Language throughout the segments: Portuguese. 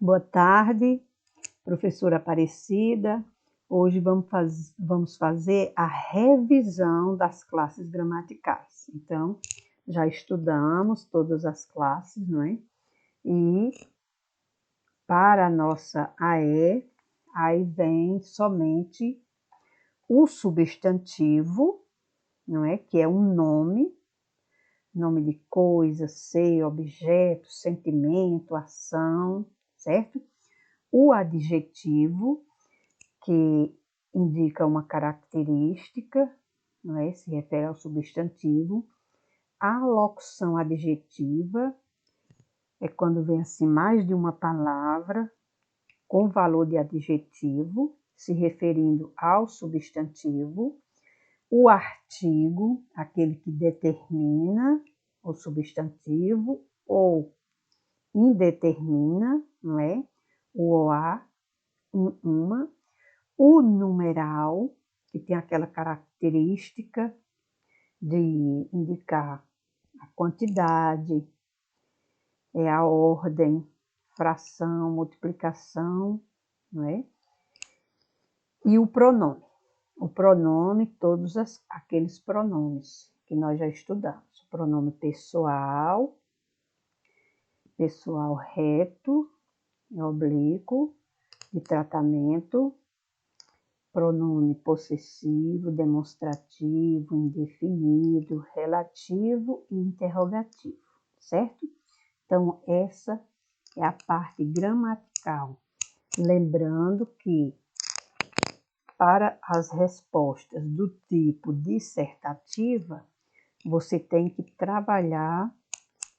Boa tarde, professora Aparecida. Hoje vamos fazer a revisão das classes gramaticais. Então, já estudamos todas as classes, não é? E para a nossa AE, aí vem somente o substantivo, não é? Que é um nome de coisa, ser, objeto, sentimento, ação, certo? O adjetivo, que indica uma característica, não é? Se refere ao substantivo. A locução adjetiva é quando vem assim mais de uma palavra com valor de adjetivo, se referindo ao substantivo. O artigo, aquele que determina o substantivo ou indetermina, não é? O OA, uma. O numeral, que tem aquela característica de indicar a quantidade, a ordem, fração, multiplicação, não é? E o pronome. O pronome, todos aqueles pronomes que nós já estudamos. O pronome pessoal, pessoal reto, oblíquo, de tratamento, pronome possessivo, demonstrativo, indefinido, relativo e interrogativo, certo? Então, essa é a parte gramatical. Lembrando que para as respostas do tipo dissertativa, você tem que trabalhar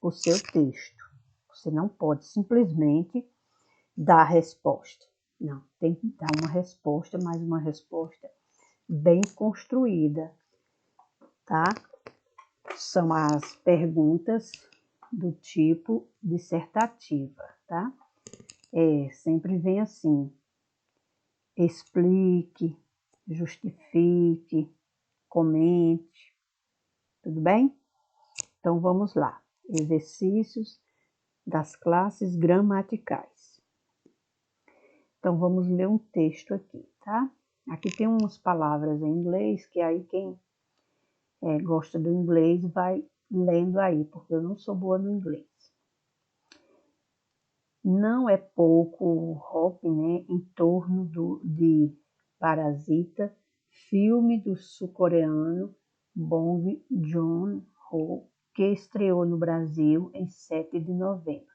o seu texto. Você não pode simplesmente dar a resposta. Não, tem que dar uma resposta, mas uma resposta bem construída, tá? São as perguntas do tipo dissertativa, tá? Sempre vem assim: explique, justifique, comente, tudo bem? Então vamos lá, exercícios das classes gramaticais. Então vamos ler um texto aqui, tá? Aqui tem umas palavras em inglês que aí quem gosta do inglês vai lendo aí, porque eu não sou boa no inglês. Não é pouco o rock, né, em torno de Parasita, filme do sul-coreano Bong Joon-ho, que estreou no Brasil em 7 de novembro.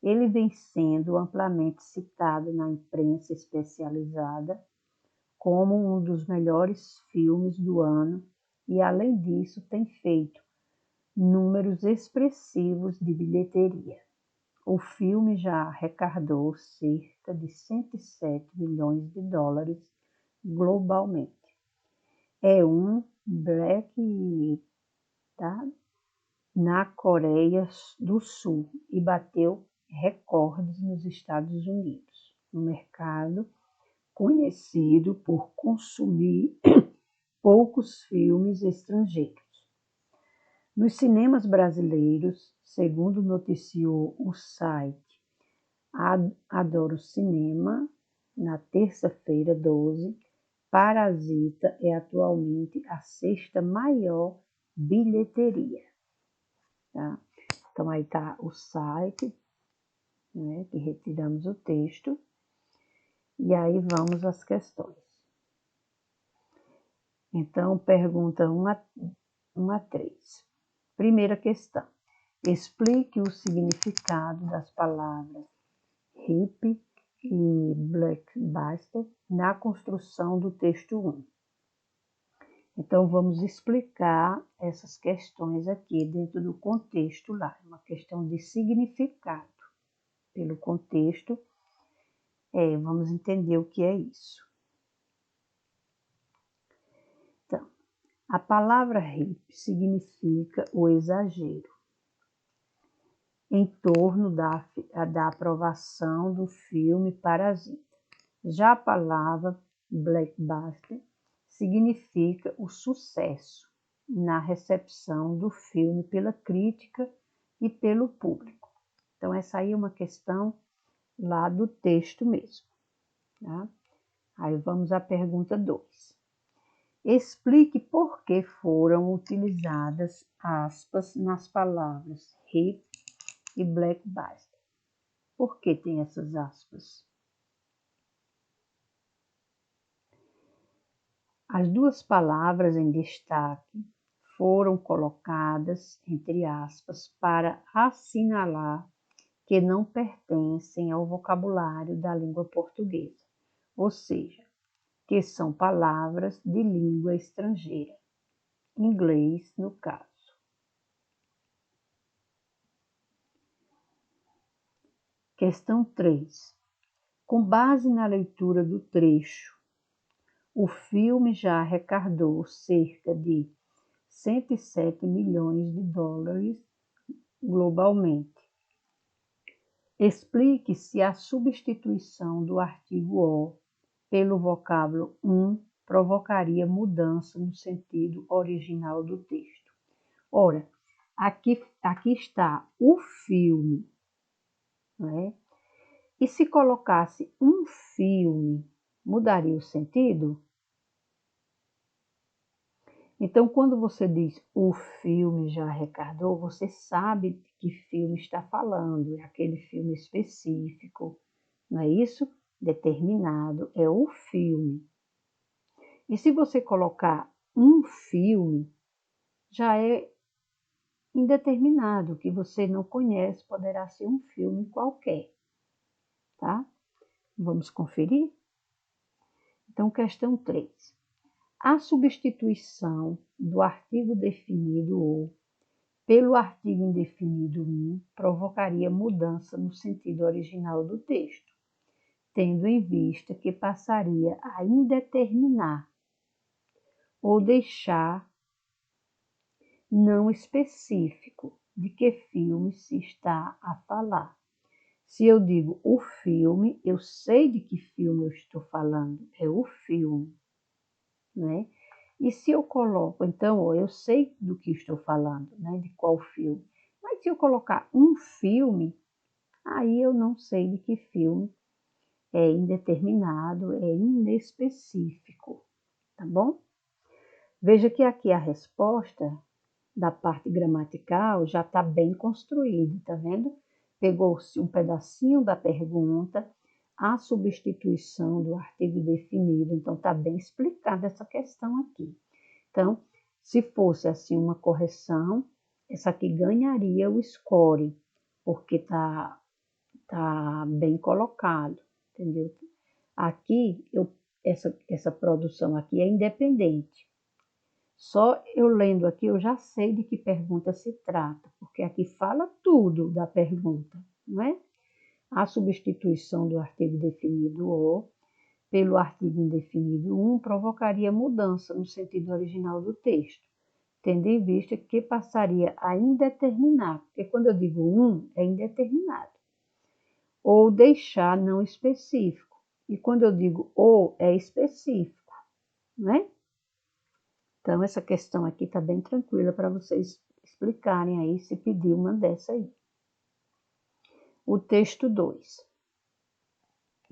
Ele vem sendo amplamente citado na imprensa especializada como um dos melhores filmes do ano e, além disso, tem feito números expressivos de bilheteria. O filme já arrecadou cerca de 107 milhões de dólares globalmente. É um black hit, tá? Na Coreia do Sul e bateu recordes nos Estados Unidos, no mercado conhecido por consumir poucos filmes estrangeiros. Nos cinemas brasileiros, segundo noticiou o site Adoro Cinema, na terça-feira 12, Parasita é atualmente a sexta maior bilheteria. Tá? Então, aí está o site, né, que retiramos o texto, e aí vamos às questões. Então, pergunta 1 a 3. Primeira questão. Explique o significado das palavras hippie e blockbuster na construção do texto 1. Então, vamos explicar essas questões aqui dentro do contexto lá. É uma questão de significado. Pelo contexto, vamos entender o que é isso. Então, a palavra hippie significa o exagero em torno da aprovação do filme Parasita. Já a palavra blockbuster significa o sucesso na recepção do filme pela crítica e pelo público. Então, essa aí é uma questão lá do texto mesmo, tá? Aí vamos à pergunta 2. Explique por que foram utilizadas aspas nas palavras hip e blockbuster. Por que tem essas aspas? As duas palavras em destaque foram colocadas entre aspas para assinalar que não pertencem ao vocabulário da língua portuguesa, ou seja, que são palavras de língua estrangeira, inglês no caso. Questão 3. Com base na leitura do trecho, o filme já arrecadou cerca de 107 milhões de dólares globalmente. Explique se a substituição do artigo O pelo vocábulo provocaria mudança no sentido original do texto. Ora, aqui está o filme, né? E se colocasse um filme, mudaria o sentido? Então, quando você diz o filme já arrecadou, você sabe de que filme está falando, é aquele filme específico, não é isso? Determinado, é o filme. E se você colocar um filme, já é indeterminado, que você não conhece, poderá ser um filme qualquer, tá? Vamos conferir? Então, questão 3. A substituição do artigo definido ou pelo artigo indefinido provocaria mudança no sentido original do texto, tendo em vista que passaria a indeterminar ou deixar não específico de que filme se está a falar. Se eu digo o filme, eu sei de que filme eu estou falando, é o filme, né? E se eu coloco, então, eu sei do que estou falando, né? De qual filme. Mas se eu colocar um filme, aí eu não sei de que filme, é indeterminado, é inespecífico, tá bom? Veja que aqui a resposta da parte gramatical já está bem construída, tá vendo? Pegou-se um pedacinho da pergunta, a substituição do artigo definido, então está bem explicada essa questão aqui. Então, se fosse assim uma correção, essa aqui ganharia o score, porque tá bem colocado, entendeu? Aqui, essa produção aqui é independente. Só eu lendo aqui, eu já sei de que pergunta se trata, porque aqui fala tudo da pergunta, não é? A substituição do artigo definido o pelo artigo indefinido provocaria mudança no sentido original do texto, tendo em vista que passaria a indeterminar, porque quando eu digo é indeterminado, ou deixar não específico, e quando eu digo ou é específico, não é? Então, essa questão aqui está bem tranquila para vocês explicarem aí, se pedir uma dessa aí. O texto 2.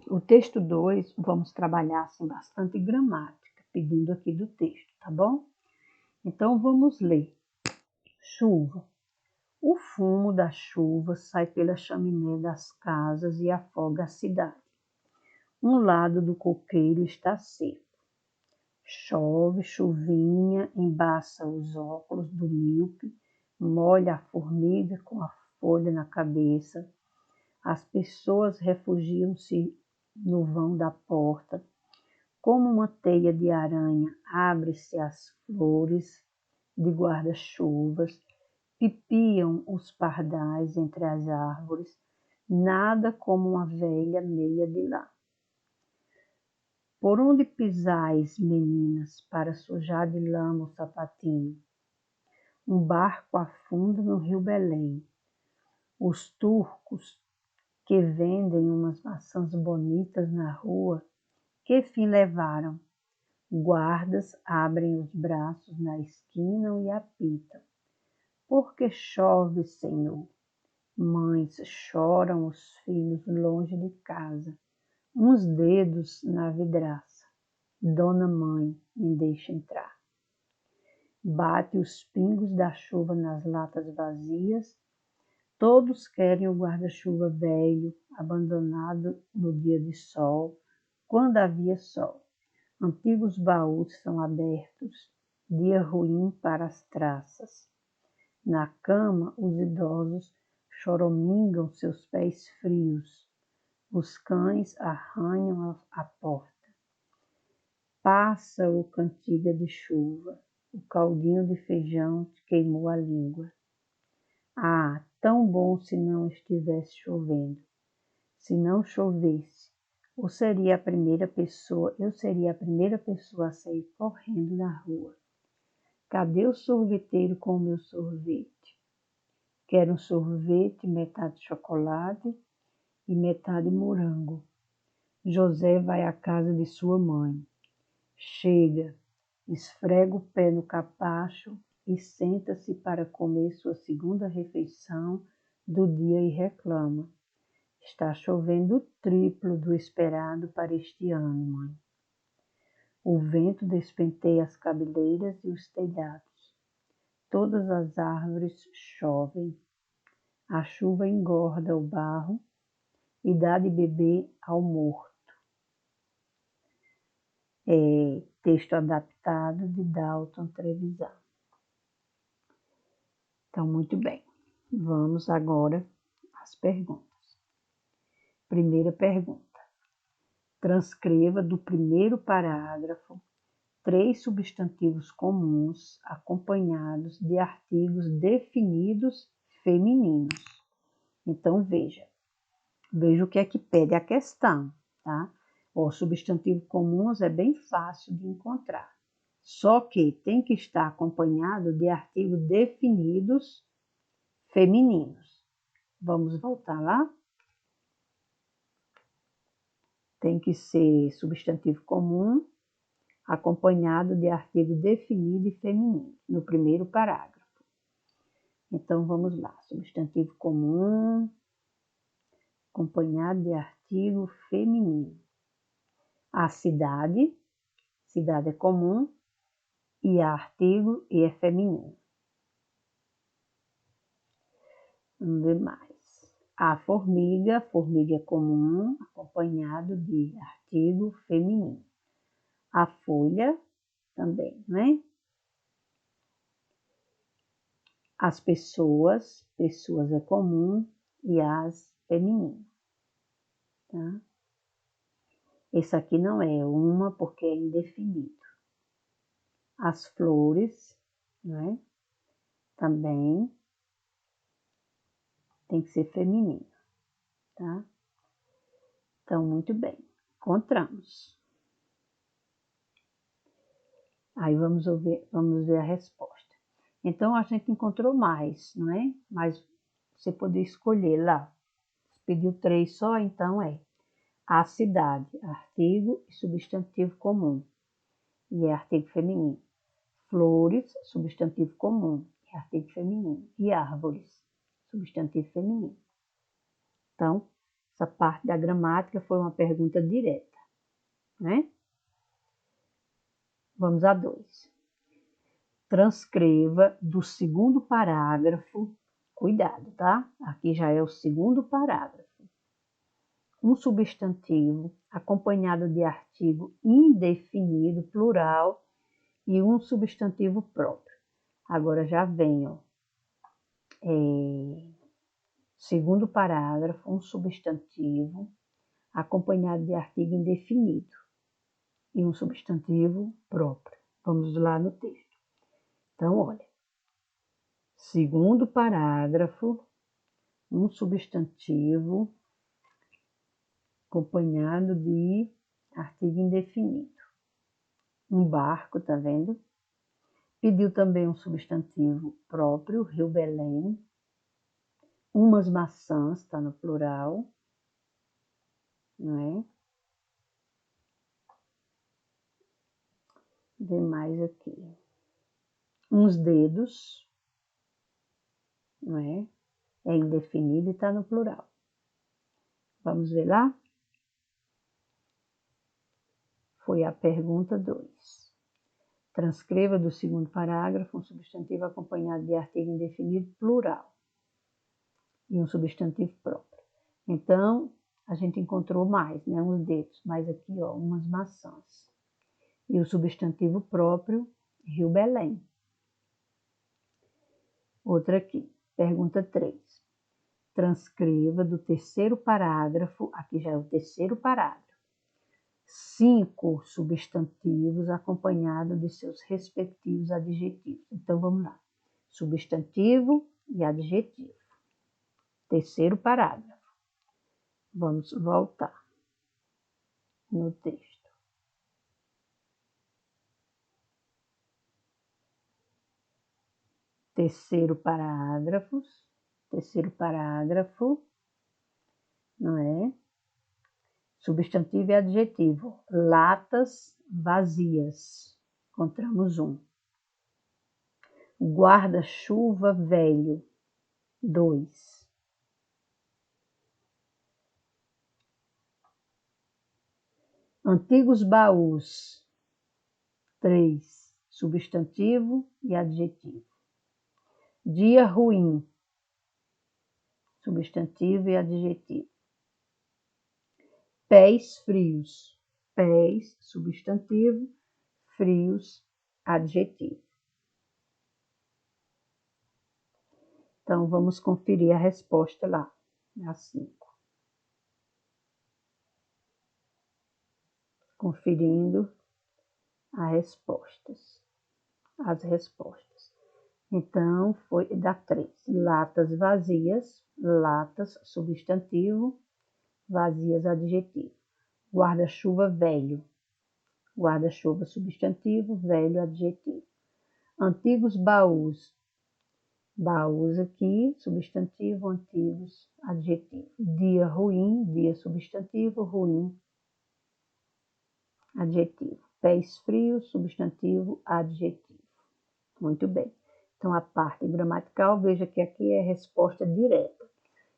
O texto 2, vamos trabalhar assim, bastante gramática, pedindo aqui do texto, tá bom? Então, vamos ler. Chuva. O fumo da chuva sai pela chaminé das casas e afoga a cidade. Um lado do coqueiro está seco. Chove, chuvinha, embaça os óculos do míope, molha a formiga com a folha na cabeça. As pessoas refugiam-se no vão da porta. Como uma teia de aranha, abre-se as flores de guarda-chuvas, pipiam os pardais entre as árvores, nada como uma velha meia de lã. Por onde pisais, meninas, para sujar de lama o sapatinho? Um barco afunda no rio Belém. Os turcos que vendem umas maçãs bonitas na rua, que fim levaram? Guardas abrem os braços na esquina e apitam. Porque chove, Senhor, Mães choram os filhos longe de casa. Uns dedos na vidraça. Dona Mãe, me deixa entrar. Bate os pingos da chuva nas latas vazias. Todos querem o guarda-chuva velho, abandonado no dia de sol, quando havia sol. Antigos baús são abertos, dia ruim para as traças. Na cama, os idosos choramingam seus pés frios. Os cães arranham a porta. Passa o cantiga de chuva, o caldinho de feijão te queimou a língua. Ah, tão bom se não estivesse chovendo. Se não chovesse, eu seria a primeira pessoa a sair correndo na rua. Cadê o sorveteiro com o meu sorvete? Quero um sorvete, metade chocolate e metade morango. José vai à casa de sua mãe. Chega, esfrega o pé no capacho e senta-se para comer sua segunda refeição do dia e reclama. Está chovendo o triplo do esperado para este ano, mãe. O vento despenteia as cabeleiras e os telhados. Todas as árvores chovem. A chuva engorda o barro e dá de beber ao morto. Texto adaptado de Dalton Trevisan. Então, muito bem. Vamos agora às perguntas. Primeira pergunta. Transcreva do primeiro parágrafo 3 substantivos comuns acompanhados de artigos definidos femininos. Então, veja o que é que pede a questão, tá? O substantivo comuns é bem fácil de encontrar, só que tem que estar acompanhado de artigos definidos femininos. Vamos voltar lá? Tem que ser substantivo comum acompanhado de artigo definido e feminino, no primeiro parágrafo. Então, vamos lá. Substantivo comum acompanhado de artigo feminino. A cidade é comum, e é artigo e é feminino. Vamos ver mais. A formiga é comum, acompanhado de artigo feminino. A folha também, né? As pessoas é comum e as feminino, tá? Esse aqui não é uma porque é indefinido. As flores, né? Também tem que ser feminino, tá? Então, muito bem. Encontramos. Aí vamos ver a resposta. Então, a gente encontrou mais, não é? Mas você poder escolher lá. Você pediu 3 só, então é a cidade, artigo e substantivo comum, e é artigo feminino. Flores, substantivo comum, e artigo feminino. E árvores, substantivo feminino. Então, essa parte da gramática foi uma pergunta direta, né? Vamos a 2. Transcreva do segundo parágrafo, cuidado, tá? Aqui já é o segundo parágrafo. Um substantivo acompanhado de artigo indefinido, plural, e um substantivo próprio. Agora já vem, ó, segundo parágrafo, um substantivo acompanhado de artigo indefinido e um substantivo próprio. Vamos lá no texto. Então, olha, segundo parágrafo, um substantivo acompanhado de artigo indefinido. Um barco, tá vendo? Pediu também um substantivo próprio, Rio Belém. Umas maçãs, tá no plural, não é? Vê mais aqui. Uns dedos, não é? é indefinido e está no plural. Vamos ver lá? Foi a pergunta 2. Transcreva do segundo parágrafo um substantivo acompanhado de artigo indefinido plural e um substantivo próprio. Então, a gente encontrou mais, né? Uns dedos, mas aqui, ó, umas maçãs. E o substantivo próprio, Rio Belém. Outra aqui, pergunta 3. Transcreva do terceiro parágrafo, aqui já é o terceiro parágrafo, 5 substantivos acompanhados de seus respectivos adjetivos. Então, vamos lá. Substantivo e adjetivo. Terceiro parágrafo. Vamos voltar no texto. Terceiro parágrafo, não é? Substantivo e adjetivo. Latas vazias. Encontramos um. Guarda-chuva velho. 2. Antigos baús. 3. Substantivo e adjetivo. Dia ruim. Substantivo e adjetivo. Pés frios. Pés, substantivo. Frios, adjetivo. Então, vamos conferir a resposta lá, na 5. Conferindo as respostas. Então, foi da 3. Latas vazias, latas, substantivo, vazias, adjetivo. Guarda-chuva velho, guarda-chuva, substantivo, velho, adjetivo. Antigos baús, baús aqui, substantivo, antigos, adjetivo. Dia ruim, dia, substantivo, ruim, adjetivo. Pés frios, substantivo, adjetivo. Muito bem. Então, a parte gramatical, veja que aqui é resposta direta.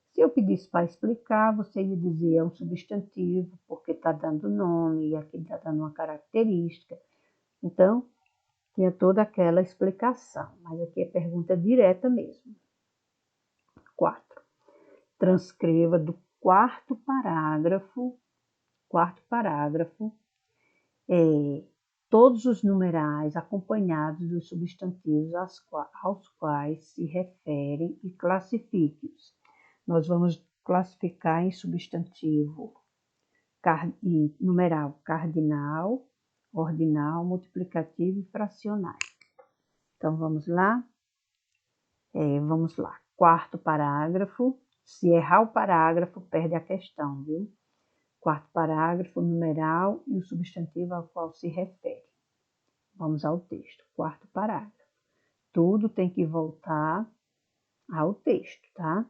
Se eu pedisse para explicar, você ia dizer é um substantivo, porque está dando nome, e aqui está dando uma característica. Então, tinha toda aquela explicação, mas aqui é pergunta direta mesmo. 4. Transcreva do quarto parágrafo, todos os numerais acompanhados dos substantivos aos quais se referem e classifique-os. Nós vamos classificar em substantivo e numeral cardinal, ordinal, multiplicativo e fracionário. Então, vamos lá? Quarto parágrafo. Se errar o parágrafo, perde a questão, viu? Quarto parágrafo, numeral e o substantivo ao qual se refere. Vamos ao texto. Quarto parágrafo. Tudo tem que voltar ao texto, tá?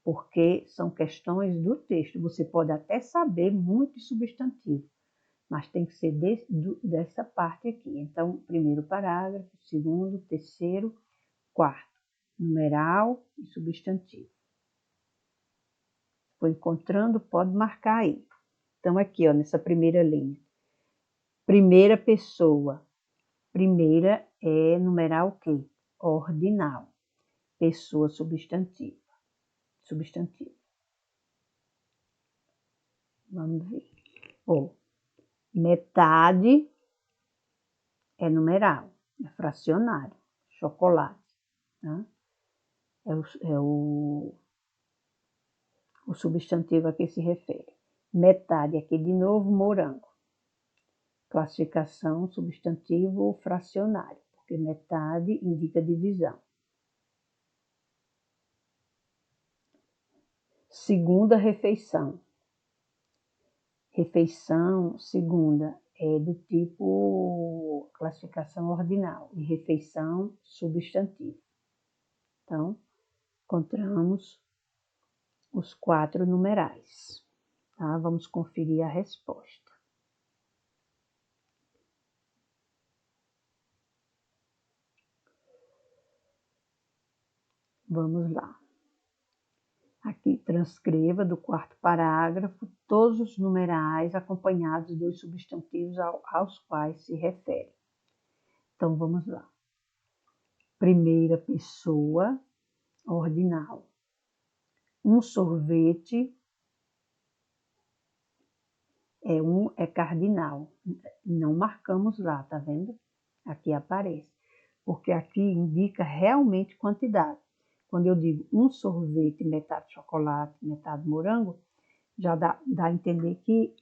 Porque são questões do texto. Você pode até saber muito substantivo, mas tem que ser dessa parte aqui. Então, primeiro parágrafo, segundo, terceiro, quarto. Numeral e substantivo. Foi encontrando, pode marcar aí. Então, aqui, ó, nessa primeira linha. Primeira pessoa. Primeira é numeral o quê? Ordinal. Pessoa substantiva. Substantivo. Vamos ver. Metade é numeral, é fracionário. Chocolate. Tá? É o substantivo a que se refere. Metade, aqui de novo, morango. Classificação substantivo fracionário, porque metade indica divisão. Segunda refeição. Refeição, segunda, é do tipo classificação ordinal. E refeição, substantivo. Então, encontramos os 4 numerais. Tá? Vamos conferir a resposta. Vamos lá. Aqui, transcreva do quarto parágrafo todos os numerais acompanhados dos substantivos aos quais se refere. Então, vamos lá. Primeira pessoa, ordinal. Um sorvete é cardinal. Não marcamos lá, tá vendo? Aqui aparece. Porque aqui indica realmente quantidade. Quando eu digo um sorvete, metade chocolate, metade morango, já dá a entender que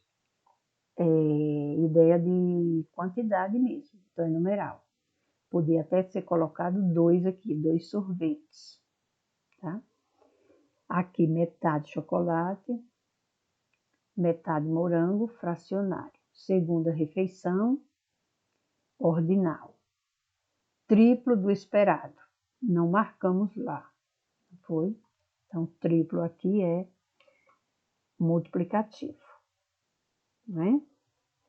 é ideia de quantidade mesmo. Então, é numeral. Podia até ser colocado 2 aqui, 2 sorvetes, tá? Aqui, metade chocolate, metade morango, fracionário. Segunda refeição, ordinal. Triplo do esperado. Não marcamos lá, foi? Então, triplo aqui é multiplicativo, né?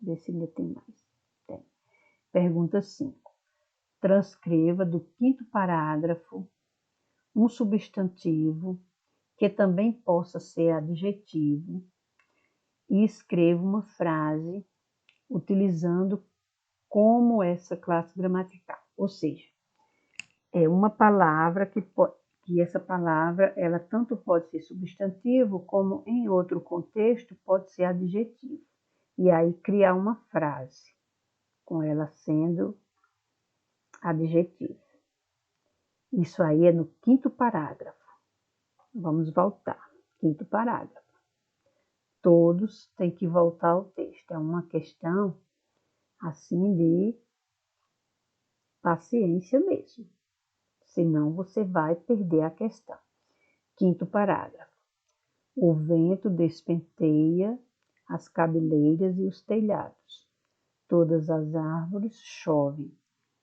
Ver se ainda tem mais. Tem. Pergunta 5. Transcreva do quinto parágrafo um substantivo que também possa ser adjetivo e escreva uma frase utilizando como essa classe gramatical. Ou seja, é uma palavra que essa palavra ela tanto pode ser substantivo como em outro contexto pode ser adjetivo. E aí criar uma frase com ela sendo adjetivo. Isso aí é no quinto parágrafo. Vamos voltar. Quinto parágrafo. Todos têm que voltar ao texto. É uma questão assim de paciência mesmo. Senão você vai perder a questão. Quinto parágrafo. O vento despenteia as cabeleiras e os telhados. Todas as árvores chovem.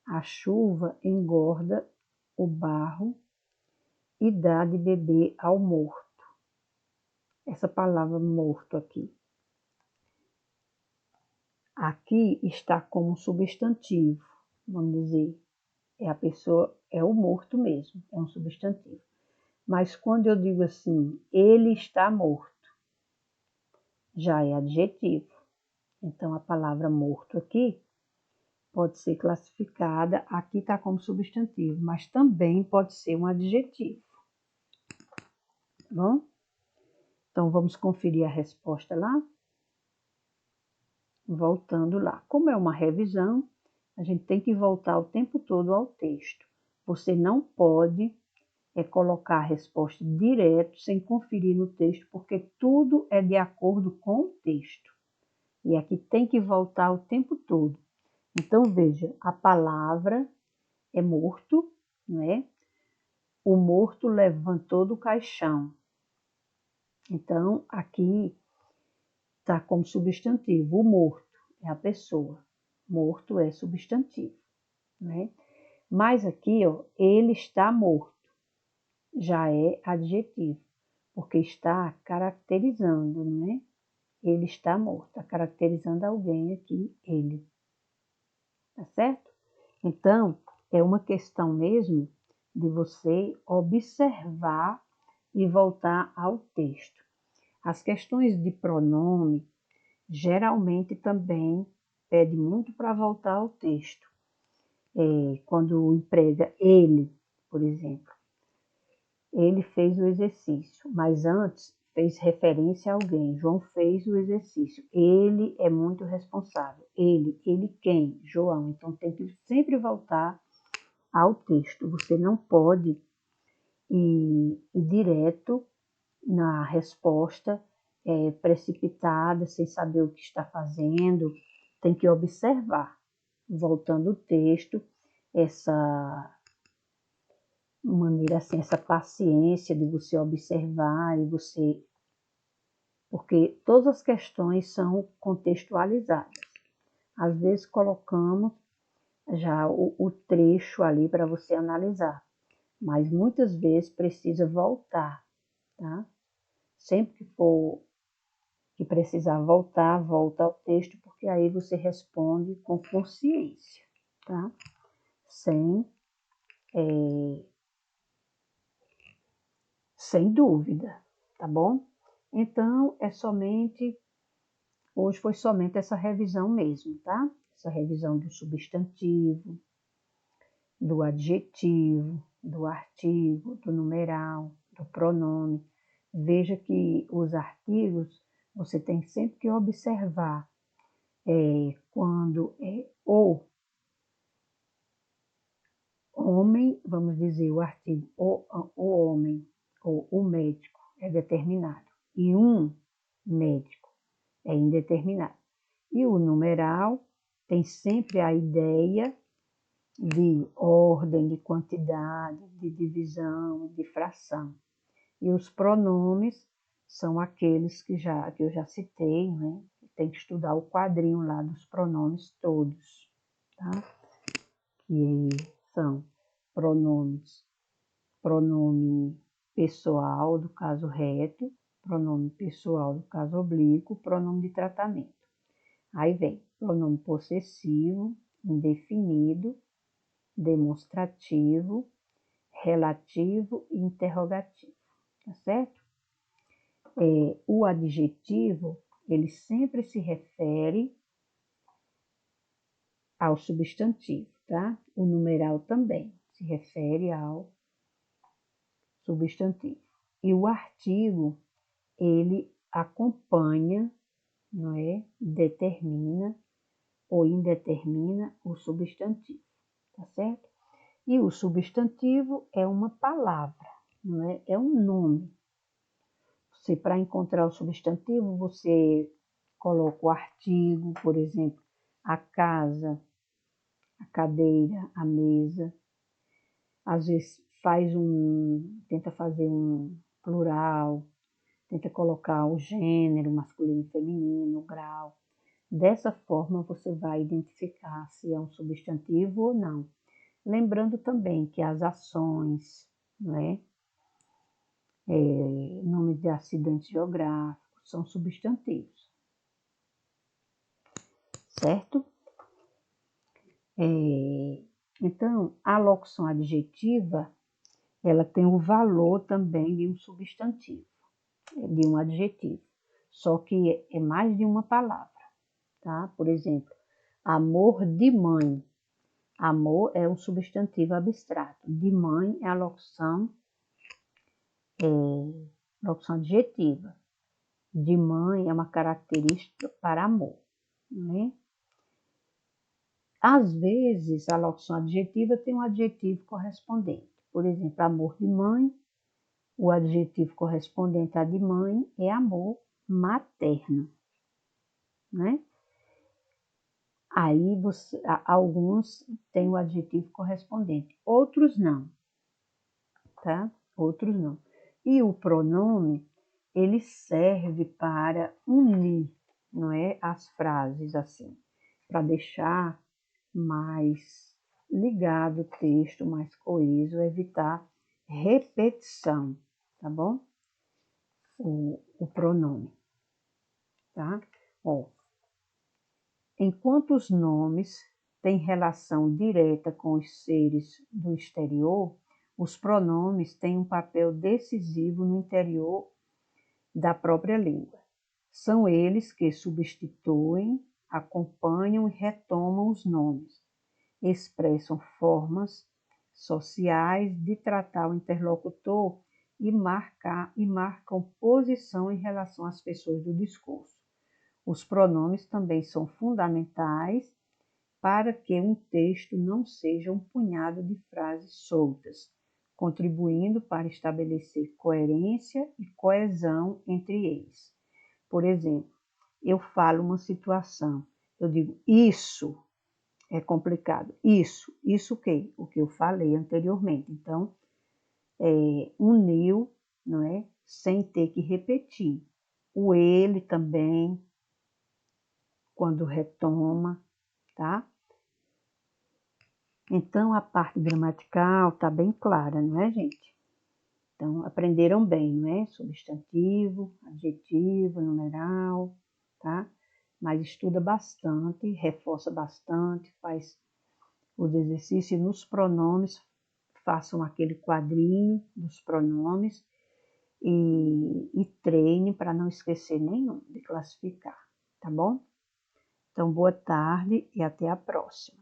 A chuva engorda o barro e dá de beber ao morto. Essa palavra morto aqui. Aqui está como substantivo, vamos dizer. É a pessoa, é o morto mesmo, é um substantivo. Mas quando eu digo assim, ele está morto, já é adjetivo. Então, a palavra morto aqui pode ser classificada, aqui está como substantivo, mas também pode ser um adjetivo. Tá bom? Então, vamos conferir a resposta lá. Voltando lá. Como é uma revisão, a gente tem que voltar o tempo todo ao texto. Você não pode colocar a resposta direto sem conferir no texto, porque tudo é de acordo com o texto. E aqui tem que voltar o tempo todo. Então, veja, a palavra é morto, não é? O morto levantou do caixão. Então, aqui está como substantivo. O morto é a pessoa. Morto é substantivo, né? Mas aqui, ó, ele está morto. Já é adjetivo, porque está caracterizando, não é? Ele está morto, está caracterizando alguém aqui, ele. Tá certo? Então, é uma questão mesmo de você observar e voltar ao texto. As questões de pronome, geralmente também pede muito para voltar ao texto. Quando emprega ele, por exemplo. Ele fez o exercício, mas antes fez referência a alguém. João fez o exercício. Ele é muito responsável. Ele quem? João. Então tem que sempre voltar ao texto. Você não pode ir direto na resposta precipitada, sem saber o que está fazendo. Tem que observar, voltando o texto, essa maneira assim, essa paciência de você observar e você... Porque todas as questões são contextualizadas. Às vezes colocamos já o trecho ali para você analisar, mas muitas vezes precisa voltar, tá? Sempre que precisar voltar, volta ao texto, porque aí você responde com consciência, tá? Sem dúvida. tá bom? Então, hoje foi somente essa revisão mesmo, tá? Essa revisão do substantivo, do adjetivo, do artigo, do numeral, do pronome. Veja que os artigos você tem sempre que observar quando é o homem, vamos dizer, o artigo o homem ou o médico é determinado e um médico é indeterminado. E o numeral tem sempre a ideia de ordem, de quantidade, de divisão, de fração. E os pronomes são aqueles que eu já citei, né? Tem que estudar o quadrinho lá dos pronomes todos, tá? Que são pronomes, pronome pessoal do caso reto, pronome pessoal do caso oblíquo, pronome de tratamento. Aí vem pronome possessivo, indefinido, demonstrativo, relativo e interrogativo, tá certo? O adjetivo, ele sempre se refere ao substantivo, tá? O numeral também se refere ao substantivo. E o artigo, ele acompanha, não é? Determina ou indetermina o substantivo, tá certo? E o substantivo é uma palavra, não é? É um nome. Você, para encontrar o substantivo, você coloca o artigo, por exemplo, a casa, a cadeira, a mesa. Às vezes tenta fazer um plural, tenta colocar o gênero, masculino e feminino, o grau. Dessa forma você vai identificar se é um substantivo ou não. Lembrando também que as ações, né, nomes de acidentes geográficos, são substantivos, certo? Então, a locução adjetiva, ela tem o valor também de um substantivo, de um adjetivo, só que é mais de uma palavra, tá? Por exemplo, amor de mãe. Amor é um substantivo abstrato. De mãe é a locução adjetiva. De mãe é uma característica para amor, né? Às vezes, a locução adjetiva tem um adjetivo correspondente. Por exemplo, amor de mãe, o adjetivo correspondente a de mãe é amor materno, né? Aí alguns têm o adjetivo correspondente, outros não, tá? Outros não. E o pronome, ele serve para unir, não é? As frases assim, para deixar mais ligado o texto, mais coeso, evitar repetição, tá bom? O pronome, tá? Ó, enquanto os nomes têm relação direta com os seres do exterior, os pronomes têm um papel decisivo no interior da própria língua. São eles que substituem, acompanham e retomam os nomes, expressam formas sociais de tratar o interlocutor e marcam posição em relação às pessoas do discurso. Os pronomes também são fundamentais para que um texto não seja um punhado de frases soltas, contribuindo para estabelecer coerência e coesão entre eles. Por exemplo, eu falo uma situação, eu digo isso é complicado, isso o quê? O que eu falei anteriormente. Então, uniu, não é? Sem ter que repetir. O ele também, quando retoma, tá? Então, a parte gramatical está bem clara, não é, gente? Então, aprenderam bem, não é? Substantivo, adjetivo, numeral, tá? Mas estuda bastante, reforça bastante, faz os exercícios e nos pronomes, façam aquele quadrinho dos pronomes e treine para não esquecer nenhum de classificar, tá bom? Então, boa tarde e até a próxima.